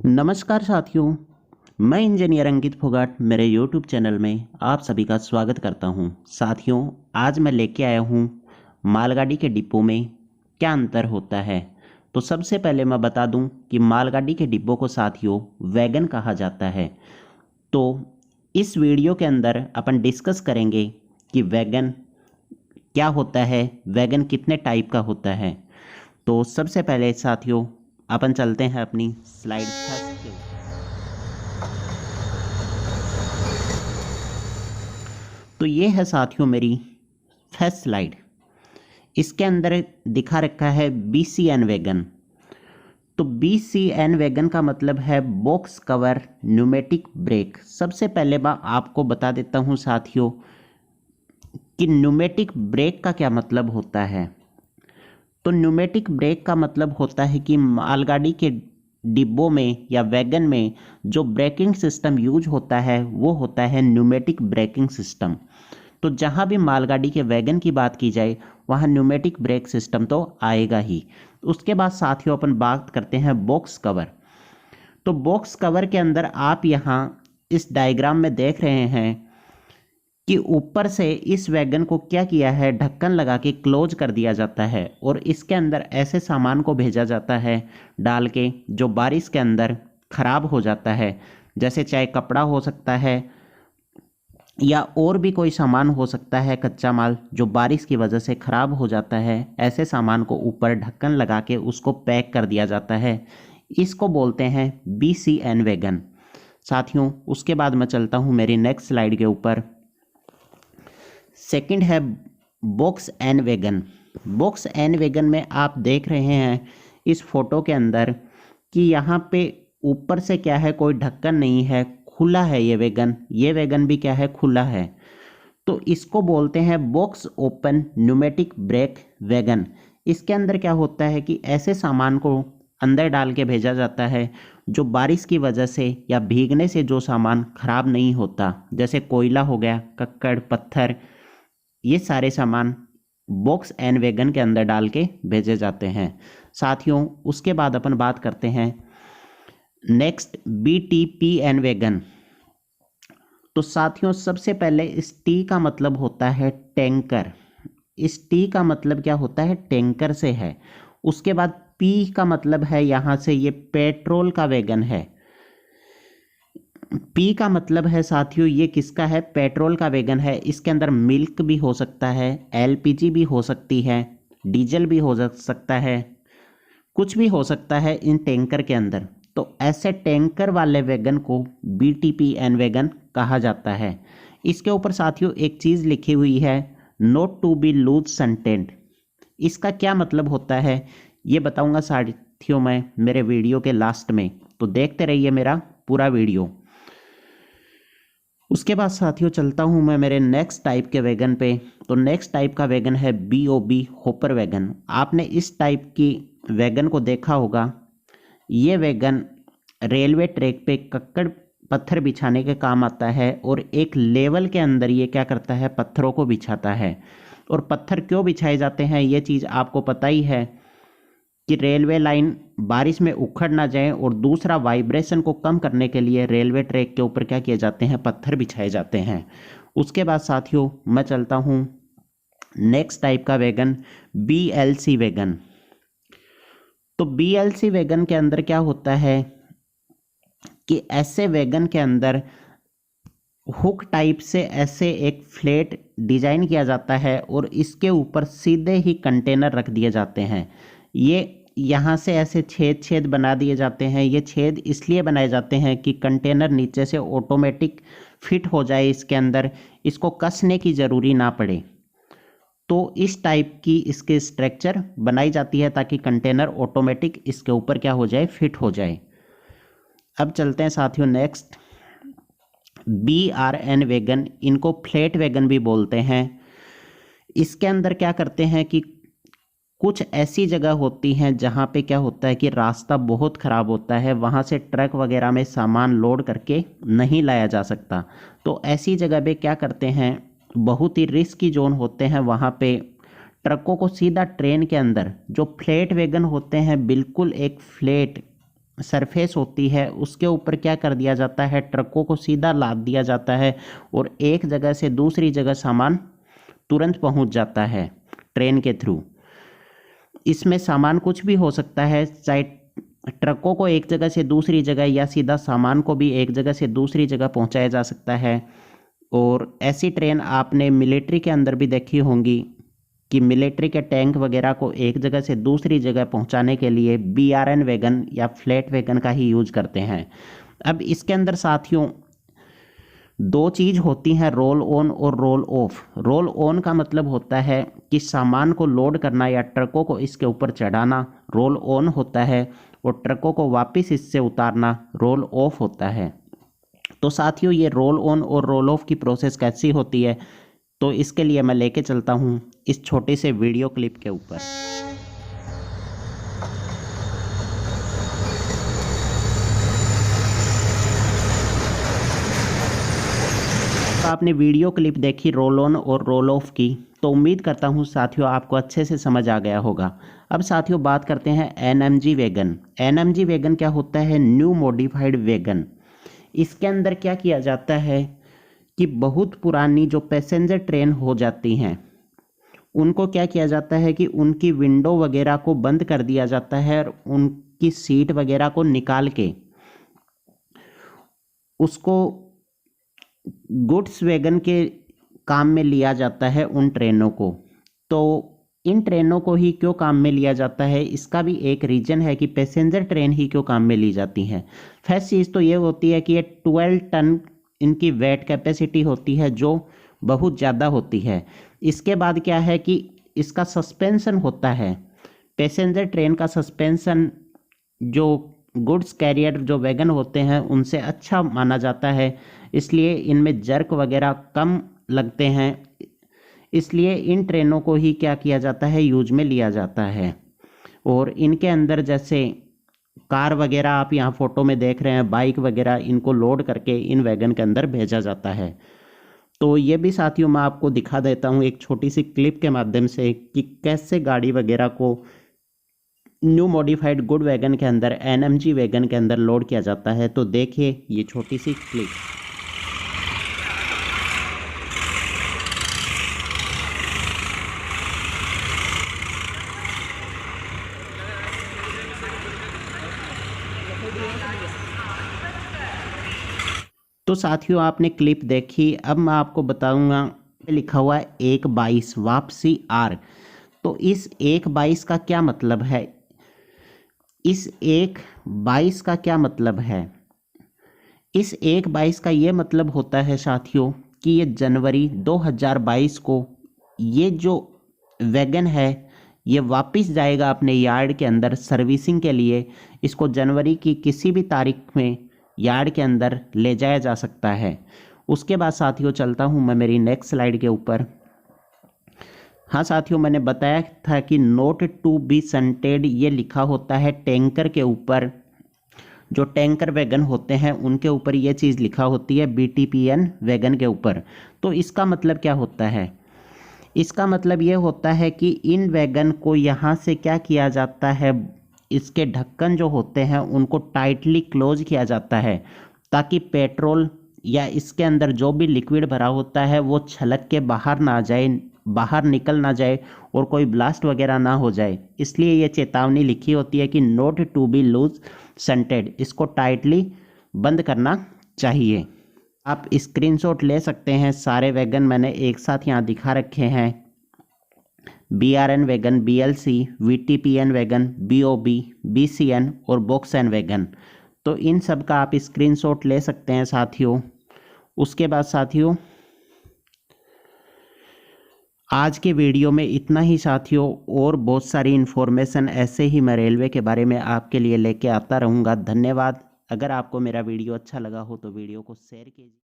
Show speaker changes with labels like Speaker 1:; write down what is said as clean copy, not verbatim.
Speaker 1: नमस्कार साथियों, मैं इंजीनियर अंकित फोगाट मेरे यूट्यूब चैनल में आप सभी का स्वागत करता हूं। साथियों, आज मैं लेके आया हूं मालगाड़ी के डिब्बों में क्या अंतर होता है। तो सबसे पहले मैं बता दूं कि मालगाड़ी के डिब्बों को साथियों वैगन कहा जाता है। तो इस वीडियो के अंदर अपन डिस्कस करेंगे कि वैगन क्या होता है, वैगन कितने टाइप का होता है। तो सबसे पहले साथियों अपन चलते हैं अपनी स्लाइड फर्स्ट के ऊपर। तो ये है साथियों मेरी फर्स्ट स्लाइड। इसके अंदर दिखा रखा है BCN वैगन। तो BCN वैगन का मतलब है बॉक्स कवर न्यूमेटिक ब्रेक। सबसे पहले मैं आपको बता देता हूँ साथियों कि न्यूमेटिक ब्रेक का क्या मतलब होता है। तो न्यूमेटिक ब्रेक का मतलब होता है कि मालगाड़ी के डिब्बों में या वैगन में जो ब्रेकिंग सिस्टम यूज होता है वो होता है न्यूमेटिक ब्रेकिंग सिस्टम। तो जहाँ भी मालगाड़ी के वैगन की बात की जाए वहाँ न्यूमेटिक ब्रेक सिस्टम तो आएगा ही। उसके बाद साथियों अपन बात करते हैं बॉक्स कवर। तो बॉक्स कवर के अंदर आप यहाँ इस डायग्राम में देख रहे हैं कि ऊपर से इस वैगन को क्या किया है, ढक्कन लगा के क्लोज कर दिया जाता है और इसके अंदर ऐसे सामान को भेजा जाता है डाल के जो बारिश के अंदर खराब हो जाता है। जैसे चाहे कपड़ा हो सकता है या और भी कोई सामान हो सकता है, कच्चा माल जो बारिश की वजह से ख़राब हो जाता है। ऐसे सामान को ऊपर ढक्कन लगा के उसको पैक कर दिया जाता है। इसको बोलते हैं BCN वैगन। साथियों, उसके बाद मैं चलता हूँ मेरी नेक्स्ट स्लाइड के ऊपर। सेकंड है box N wagon. Box N wagon में आप देख रहे हैं इस फोटो के अंदर कि यहाँ पे ऊपर से क्या है, कोई ढक्कन नहीं है, खुला है ये वैगन। ये वैगन भी क्या है, खुला है। तो इसको बोलते हैं box open pneumatic brake wagon. इसके अंदर क्या होता है कि ऐसे सामान को अंदर डाल के भेजा जाता है जो बारिश की वजह से या भीगने से जो सामान खराब नहीं होता, जैसे कोयला हो गया, कक्कड़, पत्थर, ये सारे सामान बॉक्स एन वैगन के अंदर डाल के भेजे जाते हैं। साथियों, उसके बाद अपन बात करते हैं नेक्स्ट BTPN वैगन। तो साथियों, सबसे पहले इस T का मतलब होता है टैंकर। इस T का मतलब क्या होता है, टैंकर से है। उसके बाद P का मतलब है यहाँ से ये पेट्रोल का वैगन है। P का मतलब है साथियों ये किसका है, पेट्रोल का वैगन है। इसके अंदर मिल्क भी हो सकता है, LPG भी हो सकती है, डीजल भी हो सकता है, कुछ भी हो सकता है इन टैंकर के अंदर। तो ऐसे टैंकर वाले वैगन को BTPN वैगन कहा जाता है। इसके ऊपर साथियों एक चीज़ लिखी हुई है, note to be loose content. इसका क्या मतलब होता है ये बताऊंगा साथियों मैं मेरे वीडियो के लास्ट में, तो देखते रहिए मेरा पूरा वीडियो। उसके बाद साथियों चलता हूँ मैं मेरे नेक्स्ट टाइप के वैगन पे। तो नेक्स्ट टाइप का वैगन है BOB हॉपर वैगन। आपने इस टाइप की वैगन को देखा होगा। ये वैगन रेलवे ट्रैक पे कक्कड़ पत्थर बिछाने के काम आता है और एक लेवल के अंदर ये क्या करता है, पत्थरों को बिछाता है। और पत्थर क्यों बिछाए जाते हैं ये चीज़ आपको पता ही है कि रेलवे लाइन बारिश में उखड़ ना जाए, और दूसरा वाइब्रेशन को कम करने के लिए रेलवे ट्रैक के ऊपर क्या किए जाते हैं, पत्थर बिछाए जाते हैं। उसके बाद साथियों मैं चलता हूँ नेक्स्ट टाइप का वैगन BLC वैगन। तो BLC वैगन के अंदर क्या होता है कि ऐसे वैगन के अंदर हुक टाइप से ऐसे एक फ्लैट डिजाइन किया जाता है और इसके ऊपर सीधे ही कंटेनर रख दिए जाते हैं। ये यहाँ से ऐसे छेद छेद बना दिए जाते हैं। ये छेद इसलिए बनाए जाते हैं कि कंटेनर नीचे से ऑटोमेटिक फिट हो जाए इसके अंदर, इसको कसने की ज़रूरी ना पड़े। तो इस टाइप की इसके स्ट्रक्चर बनाई जाती है ताकि कंटेनर ऑटोमेटिक इसके ऊपर क्या हो जाए, फिट हो जाए। अब चलते हैं साथियों नेक्स्ट BRN वैगन। इनको फ्लैट वैगन भी बोलते हैं। इसके अंदर क्या करते हैं कि कुछ ऐसी जगह होती हैं जहाँ पे क्या होता है कि रास्ता बहुत ख़राब होता है, वहाँ से ट्रक वगैरह में सामान लोड करके नहीं लाया जा सकता। तो ऐसी जगह पे क्या करते हैं, बहुत ही रिस्की जोन होते हैं, वहाँ पे ट्रकों को सीधा ट्रेन के अंदर, जो फ्लैट वैगन होते हैं बिल्कुल एक फ्लैट सरफेस होती है उसके ऊपर क्या कर दिया जाता है, ट्रकों को सीधा लाद दिया जाता है और एक जगह से दूसरी जगह सामान तुरंत पहुंच जाता है ट्रेन के थ्रू। इसमें सामान कुछ भी हो सकता है, चाहे ट्रकों को एक जगह से दूसरी जगह या सीधा सामान को भी एक जगह से दूसरी जगह पहुंचाया जा सकता है। और ऐसी ट्रेन आपने मिलिट्री के अंदर भी देखी होंगी कि मिलिट्री के टैंक वगैरह को एक जगह से दूसरी जगह पहुंचाने के लिए BRN वैगन या फ्लैट वैगन का ही यूज करते हैं। अब इसके अंदर साथियों दो चीज़ होती हैं, रोल ऑन और रोल ऑफ। रोल ऑन का मतलब होता है कि सामान को लोड करना या ट्रकों को इसके ऊपर चढ़ाना रोल ऑन होता है, और ट्रकों को वापस इससे उतारना रोल ऑफ होता है। तो साथियों ये रोल ऑन और रोल ऑफ की प्रोसेस कैसी होती है, तो इसके लिए मैं लेके चलता हूँ इस छोटे से वीडियो क्लिप के ऊपर। तो आपने वीडियो क्लिप देखी रोल ऑन और रोल ऑफ की, तो उम्मीद करता हूँ साथियों आपको अच्छे से समझ आ गया होगा। अब साथियों बात करते हैं NMG वैगन। NMG वैगन क्या होता है, न्यू मॉडिफाइड वैगन। इसके अंदर क्या किया जाता है कि बहुत पुरानी जो पैसेंजर ट्रेन हो जाती हैं उनको क्या किया जाता है कि उनकी विंडो वगैरह को बंद कर दिया जाता है और उनकी सीट वगैरह को निकाल के उसको गुड्स वैगन के काम में लिया जाता है उन ट्रेनों को। तो इन ट्रेनों को ही क्यों काम में लिया जाता है, इसका भी एक रीज़न है कि पैसेंजर ट्रेन ही क्यों काम में ली जाती हैं। फर्स्ट चीज़ तो ये होती है कि ये 12 टन इनकी वेट कैपेसिटी होती है जो बहुत ज़्यादा होती है। इसके बाद क्या है कि इसका सस्पेंशन होता है, पैसेंजर ट्रेन का सस्पेंशन जो गुड्स कैरियर जो वैगन होते हैं उनसे अच्छा माना जाता है, इसलिए इनमें जर्क वगैरह कम लगते हैं। इसलिए इन ट्रेनों को ही क्या किया जाता है, यूज में लिया जाता है। और इनके अंदर जैसे कार वगैरह आप यहाँ फ़ोटो में देख रहे हैं, बाइक वगैरह, इनको लोड करके इन वैगन के अंदर भेजा जाता है। तो ये भी साथियों मैं आपको दिखा देता हूँ एक छोटी सी क्लिप के माध्यम से कि कैसे गाड़ी वगैरह को न्यू मॉडिफाइड गुड वैगन के अंदर NMG वैगन के अंदर लोड किया जाता है। तो देखिए ये छोटी सी क्लिप। तो साथियों आपने क्लिप देखी, अब मैं आपको बताऊंगा लिखा हुआ है 1/22 वापसी R। तो इस 1/22 का क्या मतलब है, इस 1/22 का क्या मतलब है, इस 1/22 का ये मतलब होता है साथियों कि ये जनवरी 2022 को ये जो वैगन है ये वापस जाएगा अपने यार्ड के अंदर सर्विसिंग के लिए। इसको जनवरी की किसी भी तारीख में यार्ड के अंदर ले जाया जा सकता है। उसके बाद साथियों चलता हूँ मैं मेरी नेक्स्ट स्लाइड के ऊपर। हाँ साथियों मैंने बताया था कि नोट टू बी सनटेड ये लिखा होता है टैंकर के ऊपर, जो टैंकर वैगन होते हैं उनके ऊपर ये चीज़ लिखा होती है BTPN वैगन के ऊपर। तो इसका मतलब क्या होता है, इसका मतलब ये होता है कि इन वैगन को यहाँ से क्या किया जाता है, इसके ढक्कन जो होते हैं उनको टाइटली क्लोज किया जाता है ताकि पेट्रोल या इसके अंदर जो भी लिक्विड भरा होता है वो छलक के बाहर ना जाए, बाहर निकल ना जाए और कोई ब्लास्ट वगैरह ना हो जाए। इसलिए ये चेतावनी लिखी होती है कि नोट टू बी लूज सनटेड, इसको टाइटली बंद करना चाहिए। आप स्क्रीनशॉट ले सकते हैं, सारे वैगन मैंने एक साथ यहाँ दिखा रखे हैं, BRN wagon, BLC, VTPN wagon, BOB, BCN और बॉक्सन वैगन। तो इन सब का आप स्क्रीनशॉट ले सकते हैं साथियों। उसके बाद साथियों आज के वीडियो में इतना ही साथियों, और बहुत सारी इन्फॉर्मेशन ऐसे ही मैं रेलवे के बारे में आपके लिए लेके आता रहूँगा। धन्यवाद। अगर आपको मेरा वीडियो अच्छा लगा हो तो वीडियो को शेयर कीजिए।